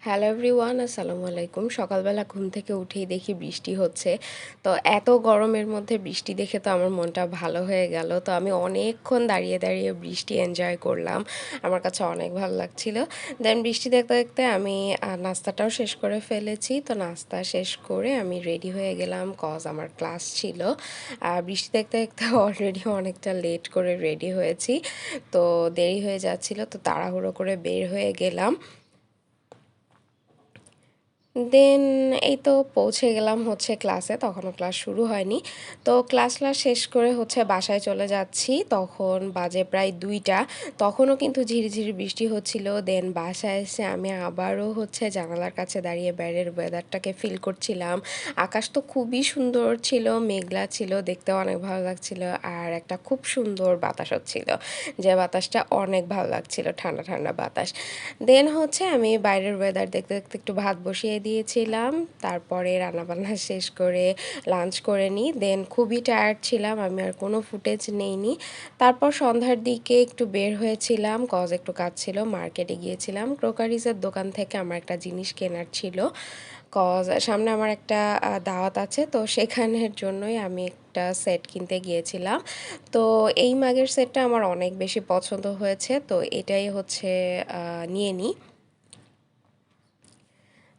Hello everyone, আসসালামু আলাইকুম। সকালবেলা ঘুম থেকে উঠেই দেখি বৃষ্টি হচ্ছে। তো এত গরমের মধ্যে বৃষ্টি দেখে তো আমার মনটা ভালো হয়ে গেল। তো আমি অনেকক্ষণ দাঁড়িয়ে দাঁড়িয়ে বৃষ্টি এনজয় করলাম। আমার কাছে অনেক ভালো লাগছিল। দেন বৃষ্টি দেখতে দেখতে আমি নাস্তাটাও শেষ করে ফেলেছি। তো নাস্তা শেষ করে আমি রেডি হয়ে গেলাম, কজ আমার ক্লাস ছিল। বৃষ্টি দেখতে দেখতে অলরেডি অনেকটা লেট করে রেডি হয়েছি। তো দেরি হয়ে যাচ্ছিল, তো তাড়াহুড়ো করে বের হয়ে গেলাম। দেন এই তো পৌঁছে গেলাম হচ্ছে ক্লাসে, তখনও ক্লাস শুরু হয়নি। তো ক্লাস শেষ করে হচ্ছে বাসায় চলে যাচ্ছি, তখন বাজে প্রায় 2টা। তখনও কিন্তু ঝিরিঝিরি বৃষ্টি হচ্ছিল। দেন বাসায় এসে আমি আবারও হচ্ছে জানালার কাছে দাঁড়িয়ে বাইরের ওয়েদারটাকে ফিল করছিলাম। আকাশ তো খুবই সুন্দর ছিল, মেঘলা ছিল, দেখতে অনেক ভালো লাগছিল। আর একটা খুব সুন্দর বাতাস হচ্ছিল, যে বাতাসটা অনেক ভালো লাগছিল, ঠান্ডা ঠান্ডা বাতাস। দেন হচ্ছে আমি বাইরের ওয়েদার দেখতে দেখতে একটু ভাত বসিয়ে দিয়েছিলাম। তারপরে রান্নাবান্না শেষ করে লাঞ্চ করে নিই। দেন খুবই টায়ার্ড ছিলাম, আমি আর কোনো ফুটেজ নেইনি। তারপর সন্ধ্যার দিকে একটু বের হয়েছিলাম, কজ একটু কাজ ছিল, মার্কেটে গিয়েছিলাম। ক্রোকারিজের দোকান থেকে আমার একটা জিনিস কেনার ছিল, কজ সামনে আমার একটা দাওয়াত আছে। তো সেখানের জন্যই আমি একটা সেট কিনতে গিয়েছিলাম। তো এই মাগের সেটটা আমার অনেক বেশি পছন্দ হয়েছে, তো এটাই হচ্ছে নিয়ে নিই।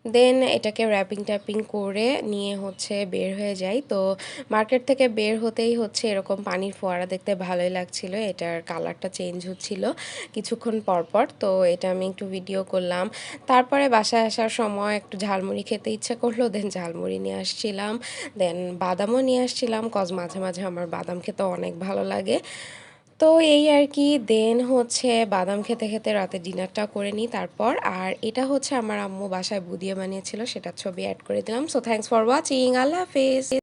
দেন এটাকে র্যাপিং ট্যাপিং করে নিয়ে হচ্ছে বের হয়ে যাই। তো মার্কেট থেকে বের হতেই হচ্ছে এরকম পানির ফোয়ারা দেখতে ভালোই লাগছিল, এটার কালারটা চেঞ্জ হচ্ছিল কিছুক্ষণ পর পর। তো এটা আমি একটু ভিডিও করলাম। তারপরে বাসায় আসার সময় একটু ঝালমুড়ি খেতে ইচ্ছা করলো, দেন ঝালমুড়ি নিয়ে আসছিলাম। দেন বাদামও নিয়ে আসছিলাম, কজ মাঝে মাঝে আমার বাদাম খেতে অনেক ভালো লাগে। তো এই আর কি। দেন হচ্ছে বাদাম খেতে খেতে রাতে ডিনারটা করে নিই তারপর। আর এটা হচ্ছে আমার আম্মু বাসায় বুদিয়া বানিয়েছিল, সেটার ছবি অ্যাড করে দিলাম। সো থ্যাংকস ফর ওয়াচিং, আল্লাহ হাফেজ।